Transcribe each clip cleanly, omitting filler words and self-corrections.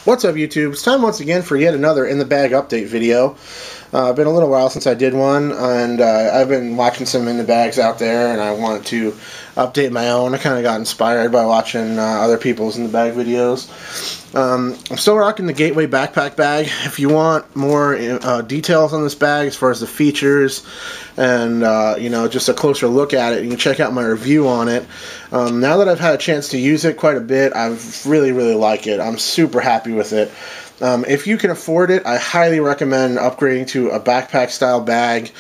What's up, YouTube? It's time once again for yet another In the Bag update video. Been a little while since I did one, and I've been watching some In the Bags out there, and I wanted to update my own. I kind of got inspired by watching other people's In the Bag videos. I'm still rocking the Gateway backpack bag. If you want more details on this bag as far as the features and you know, just a closer look at it, you can check out my review on it. Now that I've had a chance to use it quite a bit, I really like it. I'm super happy with it. If you can afford it, I highly recommend upgrading to a backpack style bag.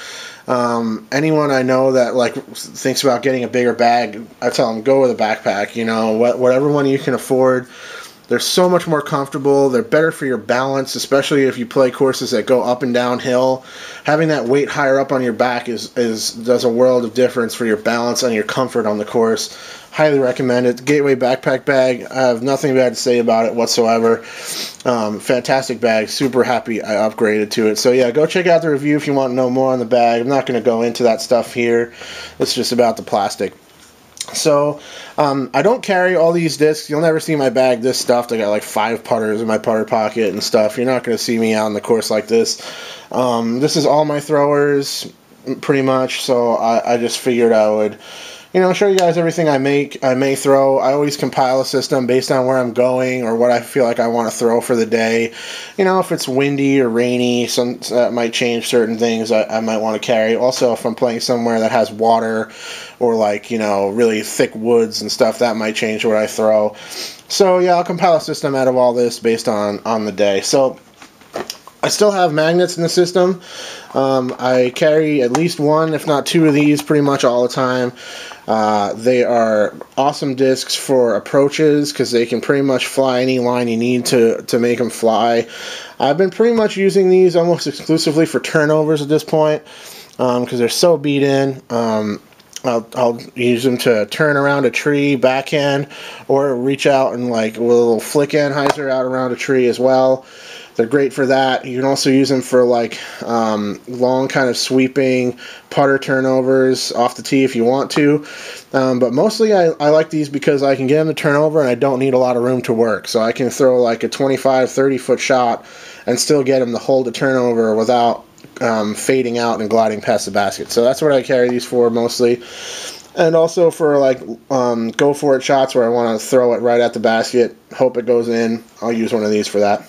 Anyone I know that thinks about getting a bigger bag, I tell them go with a backpack. You know, whatever one you can afford. They're so much more comfortable. They're better for your balance, especially if you play courses that go up and downhill. Having that weight higher up on your back does a world of difference for your balance and your comfort on the course. Highly recommend it. Gateway backpack bag. I have nothing bad to say about it whatsoever. Fantastic bag. Super happy I upgraded to it. So yeah, go check out the review if you want to know more on the bag. I'm not going to go into that stuff here. It's just about the plastic. So, I don't carry all these discs. You'll never see my bag this stuffed. I got like 5 putters in my putter pocket and stuff. You're not going to see me out on the course like this. This is all my throwers, pretty much. So I just figured I would, you know, show you guys everything I may throw. I always compile a system based on where I'm going or what I feel like I want to throw for the day. You know, if it's windy or rainy, that might change certain things I might want to carry. Also, if I'm playing somewhere that has water or like, you know, really thick woods and stuff, that might change what I throw. So yeah, I'll compile a system out of all this based on the day. So I still have magnets in the system. I carry at least 1, if not 2 of these pretty much all the time. They are awesome discs for approaches because they can pretty much fly any line you need to make them fly. I've been pretty much using these almost exclusively for turnovers at this point because they're so beat in. I'll use them to turn around a tree backhand or reach out and like a little flick anhyzer out around a tree as well. They're great for that. You can also use them for like long kind of sweeping putter turnovers off the tee if you want to. But mostly I like these because I can get them to turn over and I don't need a lot of room to work. So I can throw like a 25, 30 foot shot and still get them to hold the turnover without fading out and gliding past the basket. So that's what I carry these for mostly. And also for like go for it shots where I want to throw it right at the basket, hope it goes in, I'll use one of these for that.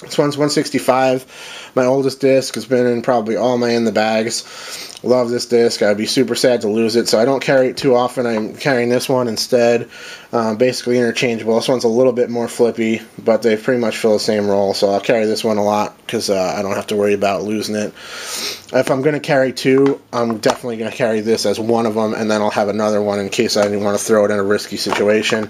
This one's 165, my oldest disc. Has been in probably all my In the Bags. Love this disc. I'd be super sad to lose it, so I don't carry it too often. I'm carrying this one instead. Basically interchangeable. This one's a little bit more flippy, but they pretty much fill the same role, so I'll carry this one a lot because I don't have to worry about losing it. If I'm going to carry 2, I'm definitely going to carry this as one of them, and then I'll have another one in case I didn't want to throw it in a risky situation.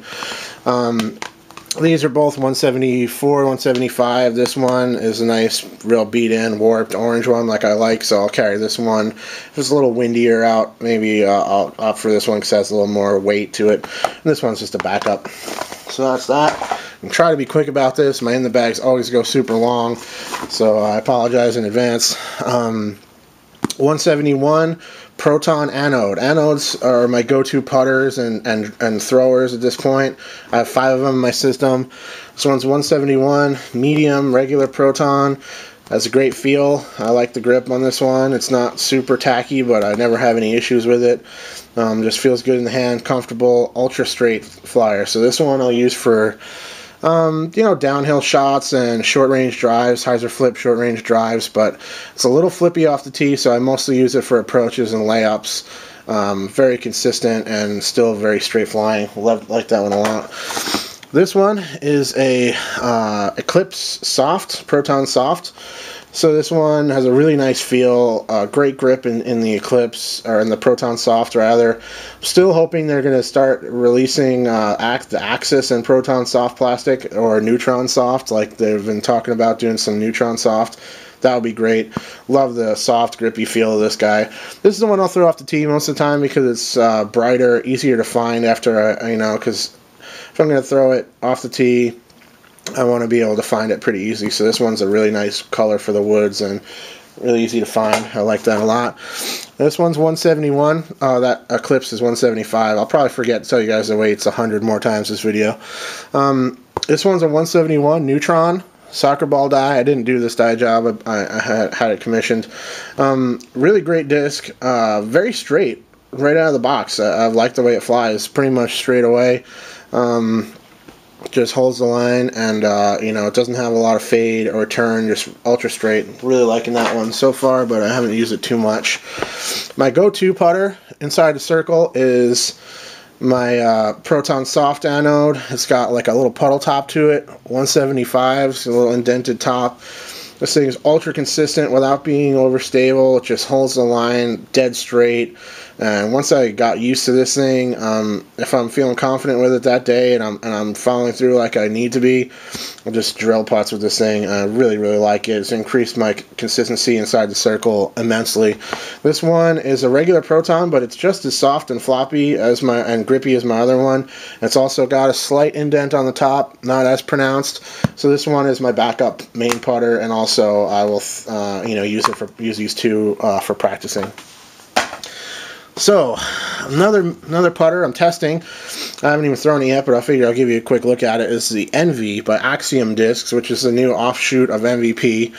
These are both 174, 175. This one is a nice, real beat-in, warped orange one like I like, so I'll carry this one. If it's a little windier out, maybe I'll opt for this one because it has a little more weight to it. And this one's just a backup. So that's that. I'm trying to be quick about this. My In the Bags always go super long, so I apologize in advance. 171 Proton anode. Anodes are my go-to putters and throwers at this point. I have 5 of them in my system. This one's 171 medium regular Proton. Has a great feel. I like the grip on this one. It's not super tacky, but I never have any issues with it. Just feels good in the hand, comfortable, ultra straight flyer. So this one I'll use for you know, downhill shots and short-range drives, hyzer flip short-range drives, but it's a little flippy off the tee, so I mostly use it for approaches and layups. Very consistent and still very straight flying. Like that one a lot. This one is a Eclipse Soft, Proton Soft. So this one has a really nice feel, great grip in the Eclipse, or in the Proton Soft rather. Still hoping they're going to start releasing the Axis and Proton Soft plastic, or Neutron Soft, like they've been talking about doing some Neutron Soft. That would be great. Love the soft, grippy feel of this guy. This is the one I'll throw off the tee most of the time because it's brighter, easier to find after, you know, because if I'm going to throw it off the tee, I want to be able to find it pretty easy. So this one's a really nice color for the woods and really easy to find. I like that a lot. This one's 171. That Eclipse is 175. I'll probably forget to tell you guys the weights 100 more times this video. This one's a 171 Neutron soccer ball die. I didn't do this die job. I had it commissioned. Really great disc. Very straight right out of the box. I like the way it flies. Pretty much straight away. Just holds the line, and you know, it doesn't have a lot of fade or turn. Just ultra straight. Really liking that one so far, but I haven't used it too much. My go-to putter inside the circle is my Proton Soft Anode. It's got like a little puddle top to it, 175, it's a little indented top. This thing is ultra consistent without being overstable. It just holds the line dead straight. And once I got used to this thing, if I'm feeling confident with it that day and I'm following through like I need to be, I'll just drill putts with this thing. I really, really like it. It's increased my consistency inside the circle immensely. This one is a regular Proton, but it's just as soft and floppy as and grippy as my other one. It's also got a slight indent on the top, not as pronounced. So this one is my backup main putter, and also I will you know, use these two for practicing. So, another putter I'm testing. I haven't even thrown it yet, but I figure I'll give you a quick look at it. Is the Envy by Axiom Discs, which is the new offshoot of MVP.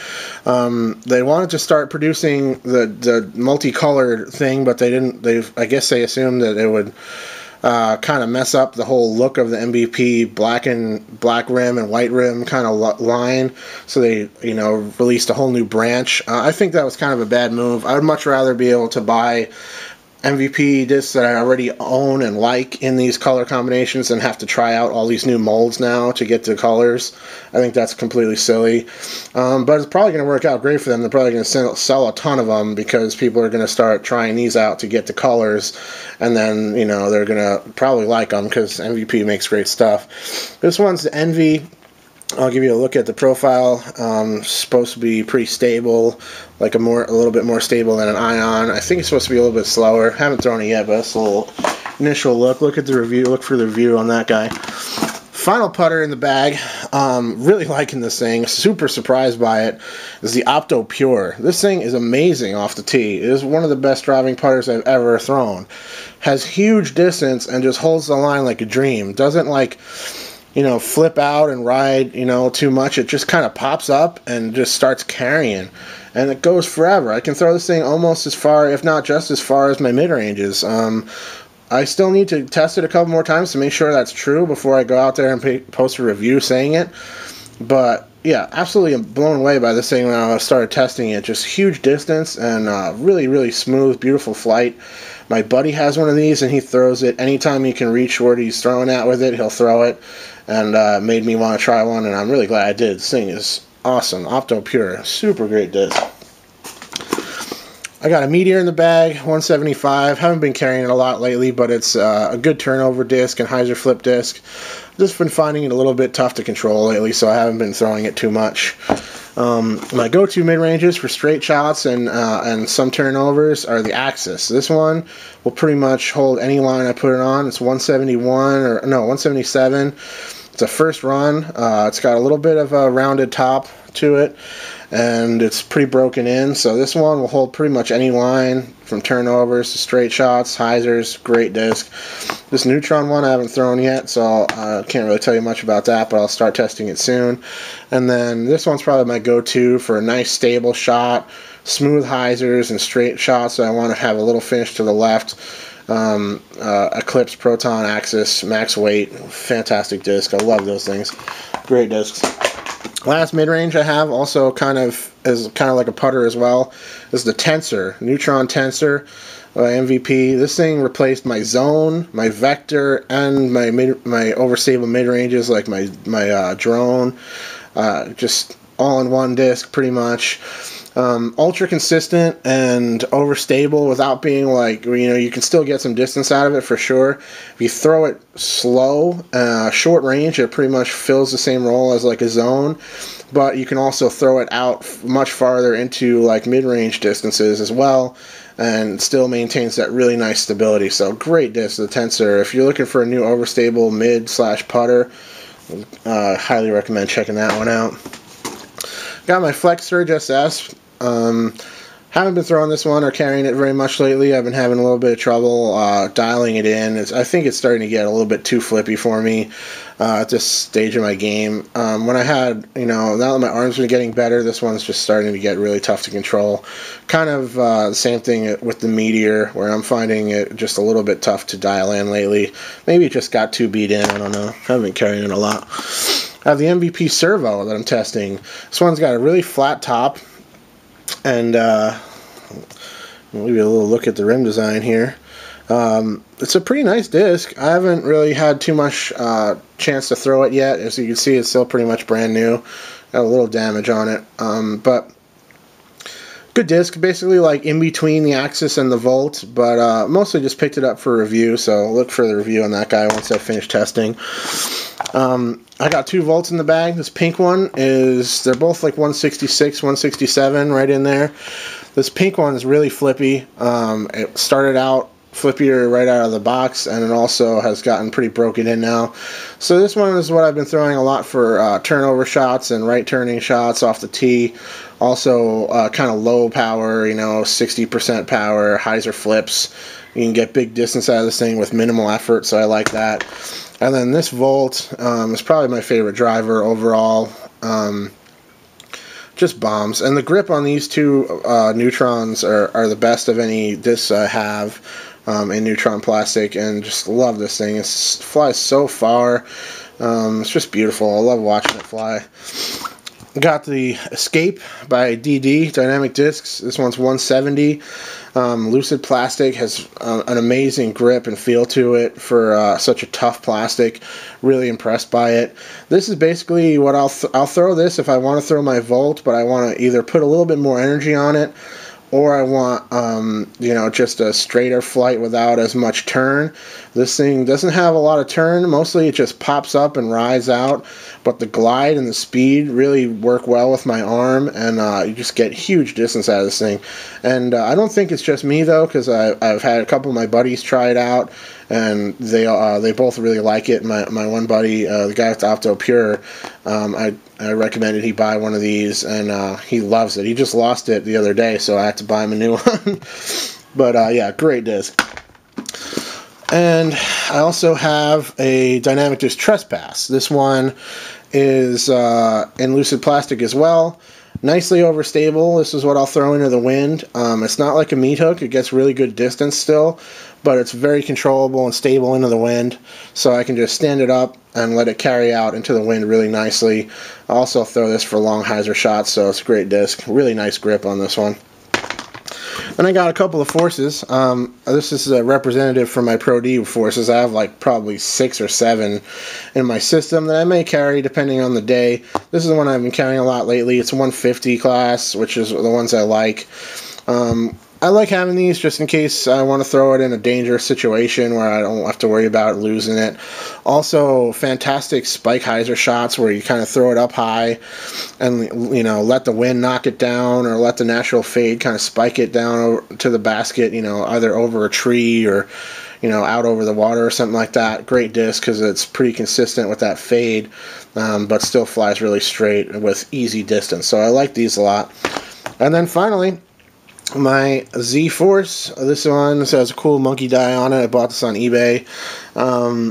They wanted to start producing the multicolored thing, but they didn't. I guess they assumed that it would kind of mess up the whole look of the MVP black rim and white rim kind of line. So they, you know, released a whole new branch. I think that was kind of a bad move. I would much rather be able to buy MVP discs that I already own and like in these color combinations and have to try out all these new molds now to get the colors. I think that's completely silly. But it's probably going to work out great for them. They're probably going to sell a ton of them because people are going to start trying these out to get the colors, and then, you know, they're going to probably like them because MVP makes great stuff. This one's the Envy. I'll give you a look at the profile. Supposed to be pretty stable, like a little bit more stable than an Ion. I think it's supposed to be a little bit slower. Haven't thrown it yet, but that's a little initial look. Look at the review. Look for the review on that guy. Final putter in the bag. Really liking this thing. Super surprised by it. Is the Opto Pure. This thing is amazing off the tee. It is one of the best driving putters I've ever thrown. Has huge distance and just holds the line like a dream. Doesn't like, you know, flip out and ride, you know, too much. It just kind of pops up and just starts carrying, and it goes forever. I can throw this thing almost as far, if not just as far, as my mid-ranges. I still need to test it a couple more times to make sure that's true before I go out there and post a review saying it. But yeah, absolutely blown away by this thing when I started testing it. Just huge distance and really, really smooth, beautiful flight. My buddy has one of these, and he throws it anytime he can reach where he's throwing at with it. He'll throw it, and made me want to try one, and I'm really glad I did. This thing is awesome. Opto Pure, super great disc. I got a Meteor in the bag, 175. Haven't been carrying it a lot lately, but it's a good turnover disc and hyzer flip disc. Just been finding it a little bit tough to control lately, so I haven't been throwing it too much. My go-to mid-ranges for straight shots and some turnovers are the Axis. This one will pretty much hold any line I put it on. It's 177. It's a first run. It's got a little bit of a rounded top to it, and it's pretty broken in. So this one will hold pretty much any line from turnovers to straight shots, hyzers. Great disc. This Neutron one I haven't thrown yet, so I can't really tell you much about that, but I'll start testing it soon. And then this one's probably my go-to for a nice stable shot, smooth hyzers and straight shots. So I want to have a little finish to the left. Eclipse Proton Axis max weight, fantastic disc. I love those things. Great discs. Last mid-range I have also is kind of like a putter as well, is the Tensor, Neutron Tensor MVP. This thing replaced my Zone, my Vector, and my overstable mid-ranges like my Drone. Just all in one disc pretty much. Ultra consistent and overstable without being like, you know, you can still get some distance out of it for sure. If you throw it slow, short range, it pretty much fills the same role as like a Zone, but you can also throw it out much farther into like mid-range distances as well, and still maintains that really nice stability. So great disc, the Tensor. If you're looking for a new overstable mid/putter, highly recommend checking that one out. Got my Flex Surge SS. Haven't been throwing this one or carrying it very much lately. I've been having a little bit of trouble dialing it in. I think it's starting to get a little bit too flippy for me. at this stage of my game. When I had, now that my arms are getting better, this one's just starting to get really tough to control. Kind of the same thing with the Meteor, where I'm finding it just a little bit tough to dial in lately. Maybe it just got too beat in, I don't know. I haven't been carrying it a lot. I have the MVP Servo that I'm testing. This one's got a really flat top, and I'll give you a little look at the rim design here. It's a pretty nice disc. I haven't really had too much chance to throw it yet. As you can see, it's still pretty much brand new. Got a little damage on it, but good disc. Basically like in between the Axis and the Volt, but mostly just picked it up for review, so look for the review on that guy once I finish testing. I got 2 Volts in the bag. This pink one they're both like 166, 167 right in there. This pink one is really flippy. It started out flippier right out of the box, and it also has gotten pretty broken in now. So this one is what I've been throwing a lot for turnover shots and right turning shots off the tee. Also kind of low power, 60% power, hyzer flips. You can get big distance out of this thing with minimal effort, so I like that. And then this Volt is probably my favorite driver overall. Just bombs. And the grip on these 2 neutrons are the best of any discs I have in neutron plastic, and just love this thing. It flies so far. It's just beautiful. I love watching it fly. Got the Escape by DD Dynamic Discs. This one's 170. Lucid plastic, has an amazing grip and feel to it for such a tough plastic. Really impressed by it. This is basically what I'll throw this if I want to throw my Volt, but I want to either put a little bit more energy on it, or I want, just a straighter flight without as much turn. This thing doesn't have a lot of turn. Mostly it just pops up and rides out, but the glide and the speed really work well with my arm, and you just get huge distance out of this thing. And I don't think it's just me, though, because I've had a couple of my buddies try it out, and they both really like it. My one buddy, the guy with the Opto Pure, I recommended he buy one of these, and he loves it. He just lost it the other day, so I had to buy him a new one. But yeah, great disc. And I also have a Dynamic Disc Trespass. This one is in Lucid plastic as well. Nicely overstable. This is what I'll throw into the wind. It's not like a meat hook. It gets really good distance still, but it's very controllable and stable into the wind, so I can just stand it up and let it carry out into the wind really nicely. I also throw this for long hyzer shots, so it's a great disc. Really nice grip on this one. Then I got a couple of Forces. This is a representative for my Pro D Forces. I have like probably 6 or 7 in my system that I may carry depending on the day. This is the one I've been carrying a lot lately. It's 150 class, which is the ones I like. I like having these just in case I want to throw it in a dangerous situation where I don't have to worry about losing it. Also, fantastic spike hyzer shots where you kind of throw it up high and, let the wind knock it down, or let the natural fade kind of spike it down to the basket, either over a tree or, out over the water or something like that. Great disc because it's pretty consistent with that fade, but still flies really straight with easy distance. So I like these a lot. And then finally, my Z-Force. This one has a cool monkey die on it. I bought this on eBay.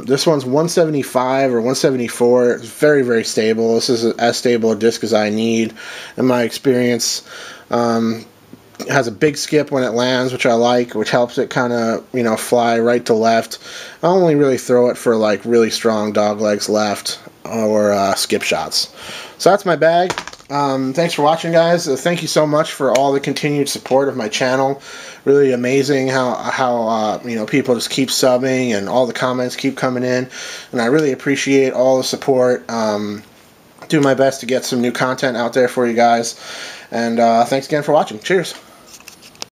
This one's 175 or 174. It's very, very stable. This is as stable a disc as I need in my experience. It has a big skip when it lands, which I like, which helps it kind of, fly right to left. I only really throw it for like really strong dog legs left or skip shots. So that's my bag. Thanks for watching, guys. Thank you so much for all the continued support of my channel. Really amazing how people just keep subbing and all the comments keep coming in, and I really appreciate all the support. Do my best to get some new content out there for you guys, and thanks again for watching. Cheers.